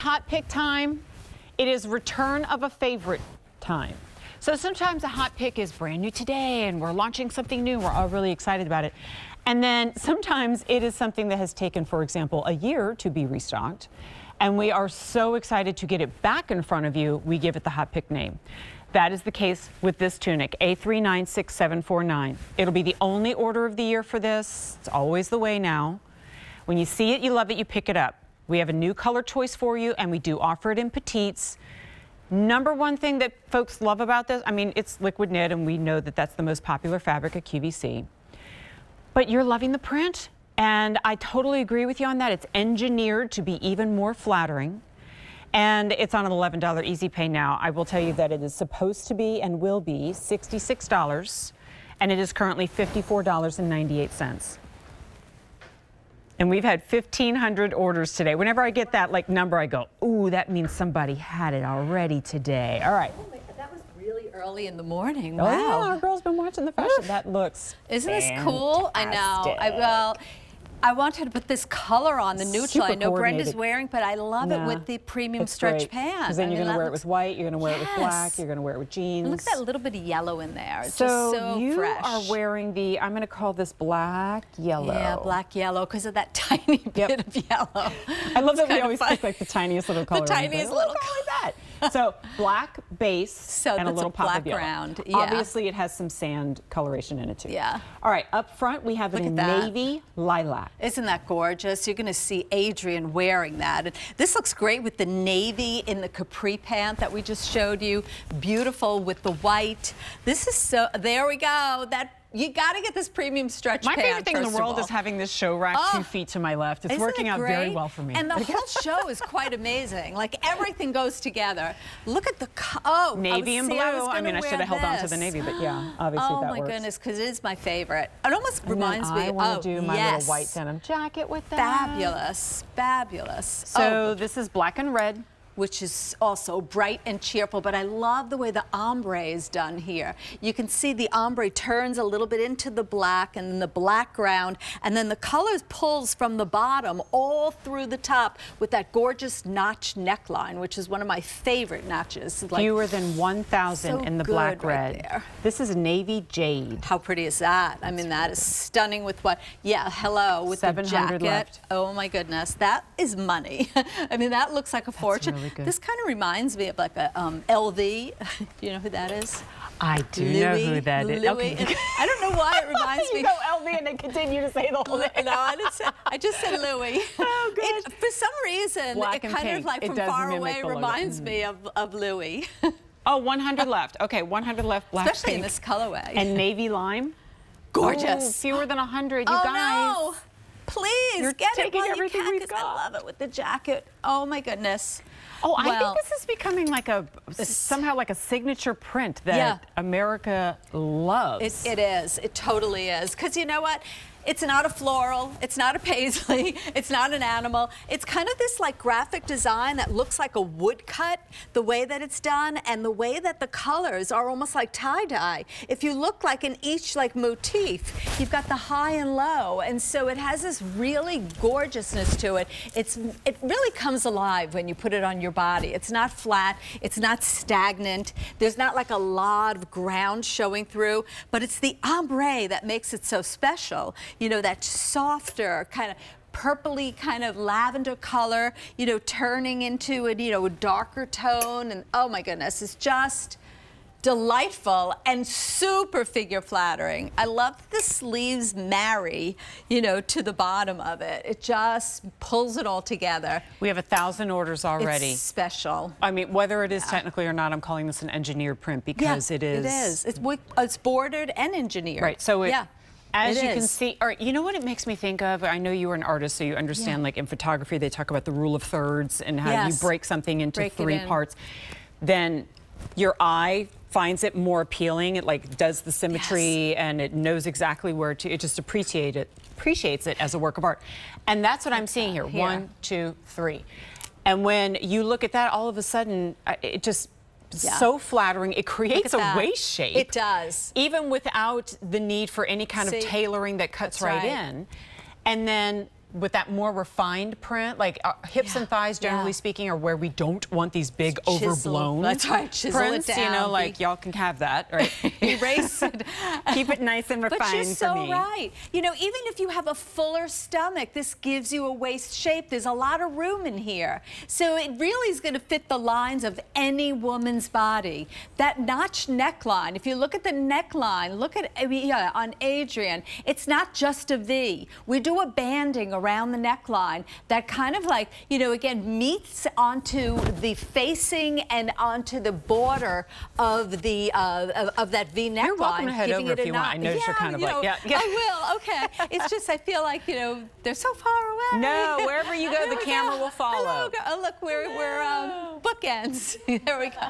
Hot pick time. It is return of a favorite time. So sometimes a hot pick is brand new today and we're launching something new. We're all really excited about it. And then sometimes it is something that has taken, for example, a year to be restocked. And we are so excited to get it back in front of you, we give it the hot pick name. That is the case with this tunic, A396749. It'll be the only order of the year for this. It's always the way now. When you see it, you love it, you pick it up. We have a new color choice for you, and we do offer it in petites. Number one thing that folks love about this, I mean, it's liquid knit, and we know that that's the most popular fabric at QVC. But you're loving the print, and I totally agree with you on that. It's engineered to be even more flattering, and it's on an $11 easy pay now. I will tell you that it is supposed to be and will be $66, and it is currently $54.98. And we've had 1,500 orders today. Whenever I get that number, I go, ooh, that means somebody had it already today. All right. Oh my, that was really early in the morning. Wow. Wow. Oh, yeah, our girl's been watching the fashion. That looks Isn't fantastic. this cool? I know. I wanted to put this color on the neutral. I know Brenda's wearing, but I love it with the premium stretch pants. Because then you're going to wear it with white, you're going to wear it with black, you're going to wear it with jeans. And look at that little bit of yellow in there. It's so just so you fresh. are wearing the, I'm going to call this black yellow. Yeah, black yellow, because of that tiny bit of yellow. I love that we always pick like the tiniest little color. The tiniest little color like that. So black base and a little pop of yellow. Background. Yeah. Obviously, it has some sand coloration in it too. Yeah. All right, up front we have it in navy lilac. Isn't that gorgeous? You're going to see Adrienne wearing that. And this looks great with the navy in the capri pant that we just showed you. Beautiful with the white. This is so. There we go. You got to get this premium stretch pant. My favorite thing in the world is having this show rack 2 feet to my left. It's working out very well for me. And the whole show is quite amazing. Like everything goes together. Look at the navy and blue. I mean, I should have held on to the navy, but yeah, obviously that works. Oh my goodness, because it is my favorite. It almost reminds me. I want to do my little white denim jacket with that. Fabulous, fabulous. So this is black and red, which is also bright and cheerful, but I love the way the ombre is done here. You can see the ombre turns a little bit into the black and then the black ground, and then the colors pulls from the bottom all through the top with that gorgeous notch neckline, which is one of my favorite notches. Fewer than 1,000 in the black red. There. This is navy jade. How pretty is that? I mean, that is stunning with what? Yeah, hello, with the jacket. Left. Oh my goodness, that is money. I mean, that looks like a fortune. Really good. This kind of reminds me of like a LV. You know who that is? I do know who that is. Okay. I don't know why it reminds me. You go LV and then continue to say the whole thing. No, I didn't say. I just said Louis. Oh, good. For some reason, Black it kind of like from far away reminds me of Louis. Oh, 100 left. Okay, 100 left. Black, especially pink, in this colorway. And navy lime. Gorgeous. Oh, fewer than 100. You guys. No. Please You're get taking it while everything you can, we've got. I love it with the jacket. Oh my goodness. Oh, I think this is becoming like somehow like a signature print that America loves. It is. It totally is. Because you know what? It's not a floral, it's not a paisley, it's not an animal. It's kind of this like graphic design that looks like a woodcut, the way that it's done, and the way that the colors are almost like tie-dye. If you look like in each like motif, you've got the high and low, and so it has this really gorgeousness to it. It really comes alive when you put it on your body. It's not flat, it's not stagnant, there's not like a lot of ground showing through, but it's the ombre that makes it so special. You know, that softer kind of purpley kind of lavender color, you know, turning into a darker tone. And oh my goodness, it's just delightful and super figure flattering. I love that the sleeves marry, to the bottom of it. It just pulls it all together. We have 1,000 orders already. It's special. I mean, whether it is technically or not, I'm calling this an engineered print because it is. It is. It's bordered and engineered. Right. So as you can see, all right, you know what it makes me think of? I know you were an artist, so you understand, like in photography, they talk about the rule of thirds and how you break something into 3 parts. Then your eye finds it more appealing. It like does the symmetry and it knows exactly where to, it just appreciates it as a work of art. And that's what I'm seeing here. 1, 2, 3. And when you look at that, all of a sudden, it just, so flattering. It creates a waist shape. It does. Even without the need for any kind of tailoring that cuts right in. And then with that more refined print, like hips and thighs, generally speaking, are where we don't want these big overblown That's right, chisel prints. it down. You know, like y'all can have that, right? Erase it. Keep it nice and refined But you're so for me. right. You know, even if you have a fuller stomach, this gives you a waist shape. There's a lot of room in here. So it really is going to fit the lines of any woman's body. That notched neckline, if you look at the neckline, look at on Adrian, it's not just a V. We do a banding around the neckline that kind of like, you know, again, meets onto the facing and onto the border of the of that V neckline. You're welcome to head over if you want. I notice you're kind of like, yeah. I will. Okay. It's just I feel like, you know, they're so far away. No, wherever you go, the camera will follow. Hello, oh, look, we're bookends. There we go.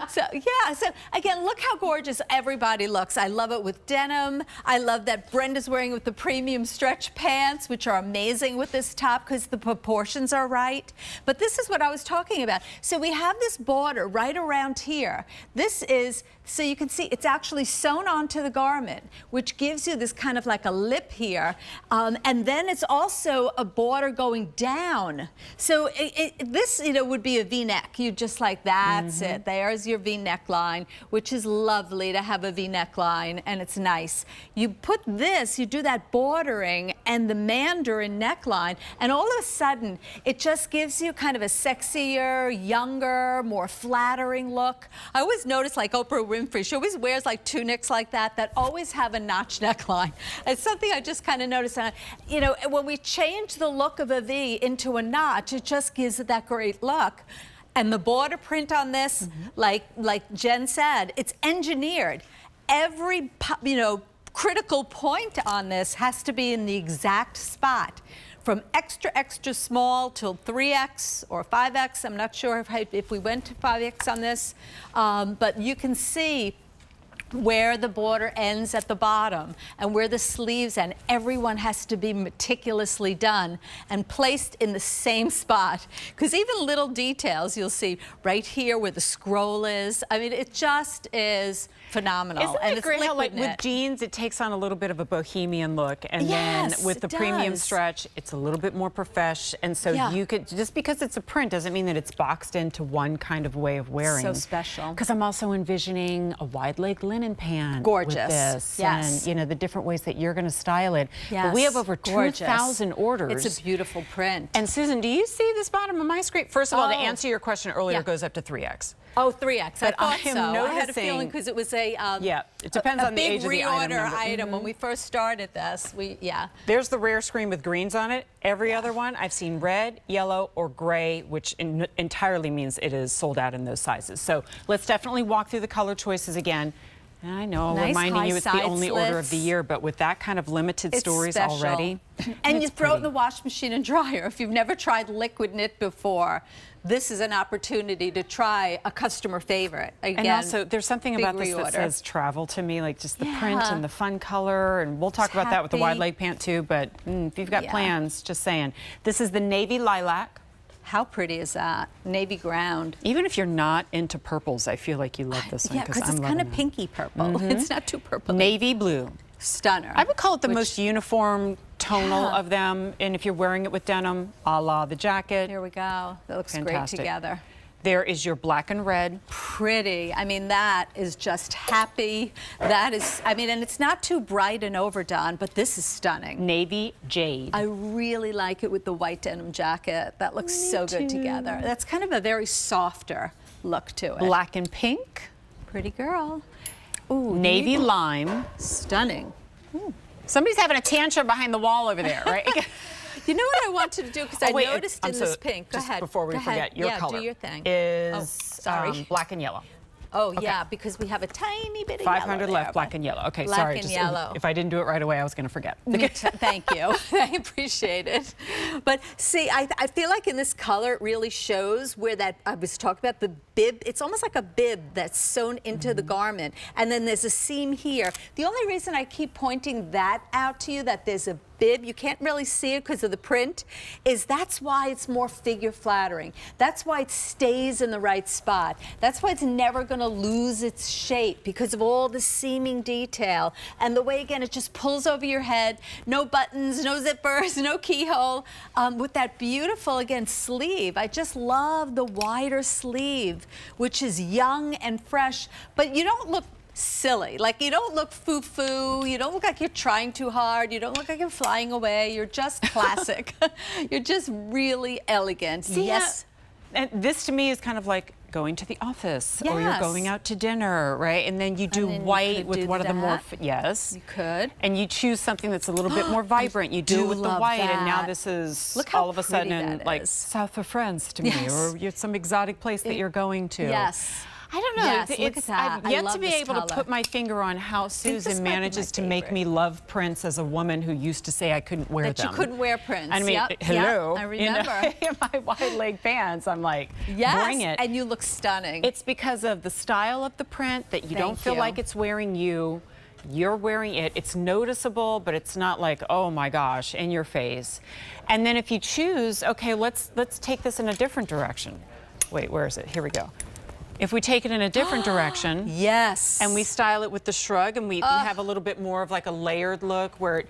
So yeah. So again, look how gorgeous everybody looks. I love it with denim. I love that Brenda's wearing with the premium stretch pants, which are amazing with this top because the proportions are right. But this is what I was talking about. So we have this border right around here. This is, so you can see it's actually sewn onto the garment, which gives you this kind of like a lip here. And then it's also a border going down. So this, you know, would be a V-neck. You just like, that's it. There's your V-neck line, which is lovely to have a V-neck line, and it's nice. You put this, you do that bordering and the mandarin neckline, and all of a sudden, it just gives you kind of a sexier, younger, more flattering look. I always notice, like Oprah Winfrey, she always wears like tunics like that always have a notch neckline. It's something I just kind of noticed. And you know, when we change the look of a V into a notch, it just gives it that great look. And the border print on this, like Jen said, it's engineered. Every, you know, critical point on this has to be in the exact spot. From extra, extra small till 3X or 5X. I'm not sure if we went to 5X on this, but you can see where the border ends at the bottom and where the sleeves end. Everyone has to be meticulously done and placed in the same spot. Because even little details, you'll see right here where the scroll is. I mean, it just is phenomenal. Isn't it great how, like, with jeans, it takes on a little bit of a bohemian look, and then with the premium stretch, it's a little bit more profesh, and so you could, just because it's a print doesn't mean that it's boxed into one kind of way of wearing. So special. Because I'm also envisioning a wide leg linen pant gorgeous with this, yes, and you know the different ways that you're going to style it. Yes. But we have over 2,000 orders. It's a beautiful print. And Susan, do you see this bottom of my screen? First of all, to answer your question earlier, it goes up to 3X. Oh, 3X. But I thought so. Noticing, I had a feeling because it was a it depends on the age of the item. Big reorder item when we first started this. There's the rare screen with greens on it. Every other one I've seen red, yellow, or gray, which entirely means it is sold out in those sizes. So let's definitely walk through the color choices again. And I know, reminding you it's the only order of the year, but with that kind of limited stories already. And you throw it in the wash machine and dryer. If you've never tried liquid knit before, this is an opportunity to try a customer favorite. Again, and also, there's something about this that says travel to me, like just the print and the fun color, and we'll talk about that with the wide leg pant too, but if you've got plans, just saying. This is the navy lilac. How pretty is that? Navy ground. Even if you're not into purples, I feel like you love this one. Yeah, because it's kind of pinky purple. It's not too purple. Navy blue. Stunner. I would call it the most uniform tonal of them. And if you're wearing it with denim, a la the jacket. Here we go. That looks great together. There is your black and red. Pretty. I mean, that is just happy. That is, I mean, and it's not too bright and overdone, but this is stunning. Navy jade. I really like it with the white denim jacket. That looks so good together. That's kind of a very softer look to it. Black and pink. Pretty girl. Ooh, navy lime. Stunning. Ooh. Somebody's having a tantrum behind the wall over there, right? You know what I wanted to do, because I noticed in this pink. Go just ahead. Before we forget, your color do your thing. Is black and yellow. Oh, yeah, because we have a tiny bit of 500 left, black and yellow. Okay, black sorry. And yellow. If I didn't do it right away, I was going to forget. Thank you. I appreciate it. But see, I feel like in this color, it really shows where that, I was talking about the bib. It's almost like a bib that's sewn into the garment. And then there's a seam here. The only reason I keep pointing that out to you, that there's a bib, you can't really see it because of the print, that's why it's more figure flattering. That's why it stays in the right spot. That's why it's never going to lose its shape, because of all the seaming detail. And the way, again, it just pulls over your head. No buttons, no zippers, no keyhole. With that beautiful, again, sleeve. I just love the wider sleeve, which is young and fresh, but you don't look silly. Like, you don't look foo-foo. You don't look like you're trying too hard. You don't look like you're flying away. You're just classic. You're just really elegant. See, yes. And this to me is kind of like going to the office, or you're Yes. going out to dinner, right? And then you do then you white could with do one of the more, that. yes. You could. And you choose something that's a little bit more vibrant. You do do it with the love white, and now that. this is Look how all of a pretty sudden that like is. South of France to me, Yes. or you're some exotic place that you're going to. Yes. I don't know. Yes, look at that. I've I yet love to be this able color. to put my finger on how this Susan might be my manages to make favorite. me love prints as a woman who used to say I couldn't wear That them. you couldn't wear prints. I mean, Yep, hello. yep, I remember. You know, in my wide leg pants, I'm like, Yes, bring it. and you look stunning. It's because of the style of the print that you don't Thank feel you. like it's wearing you. You're wearing it. It's noticeable, but it's not like, oh my gosh, in your face. And then if you choose, okay, let's take this in a different direction. Wait, where is it? Here we go. If we take it in a different direction, yes. and we style it with the shrug, and we have a little bit more of like a layered look where it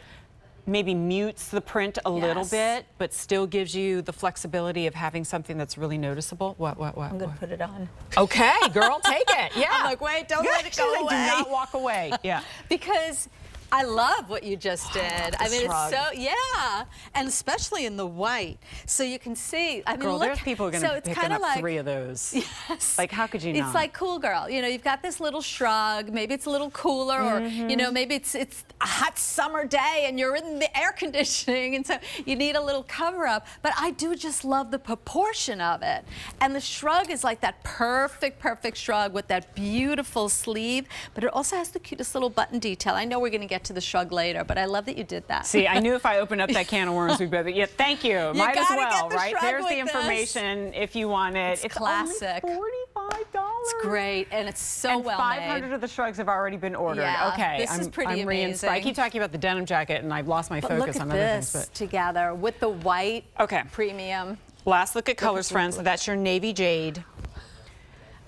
maybe mutes the print a little Yes. bit, but still gives you the flexibility of having something that's really noticeable. What? I'm going to put it on. Okay, girl, take it. Yeah. I'm like, wait, don't let it go She's like, away. do not walk away. Yeah. Because I love what you just did. I mean, shrug. it's so, yeah. And especially in the white. So you can see, I mean, Girl, look. there's people going to so be it's picking kinda up like, 3 of those. Yes. Like, how could you not? It's like, cool girl. You know, you've got this little shrug. Maybe it's a little cooler, or, you know, maybe it's a hot summer day and you're in the air conditioning, and so you need a little cover up. But I do just love the proportion of it. And the shrug is like that perfect shrug with that beautiful sleeve, but it also has the cutest little button detail. I know we're going to get to the shrug later, but I love that you did that. See, I knew if I opened up that can of worms, we'd both. Yeah, thank you. Might as gotta well, get the right? shrug There's the with this. information if you want it. It's classic. Only $45. It's great, and it's so And well 500 made. of the shrugs have already been ordered. Yeah, Okay, this is pretty I'm re-inspired. I amazing. keep talking about the denim jacket, and I've lost my But focus look on at other this things. together with the white Okay. premium. But last look at colors, look, friends. look. That's your navy jade.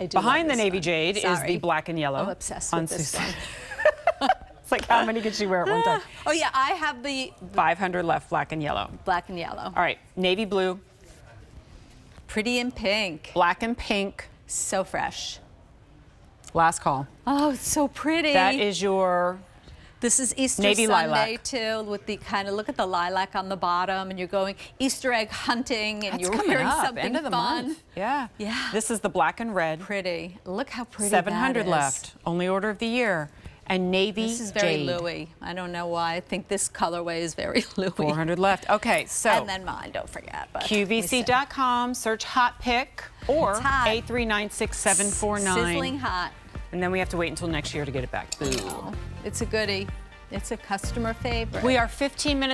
I do Behind the love this navy one. jade is Sorry. the black and yellow. I'm obsessed with this Susan. one. It's like, how many could she wear at one time? Oh yeah, I have the 500 left, black and yellow. black and yellow. All right, navy blue, Pretty in pink. black and pink. So fresh. Last call. Oh, it's so pretty. That is your This is Easter Navy Sunday lilac. too, with the kind of, look at the lilac on the bottom, and you're going Easter egg hunting, and That's you're coming wearing up, something end of the fun. month. Yeah. Yeah. This is the black and red. Pretty. Look how pretty 700 that is. left. Only order of the year. And navy This is very jade. Louis. I don't know why. I think this colorway is very Louis. 400 left. Okay, so And then mine, don't forget. But let me see. QVC.com, search hot pick or It's hot. 8396749. Sizzling hot. And then we have to wait until next year to get it back. Boo. It's a goodie. It's a customer favorite. We are 15 minutes.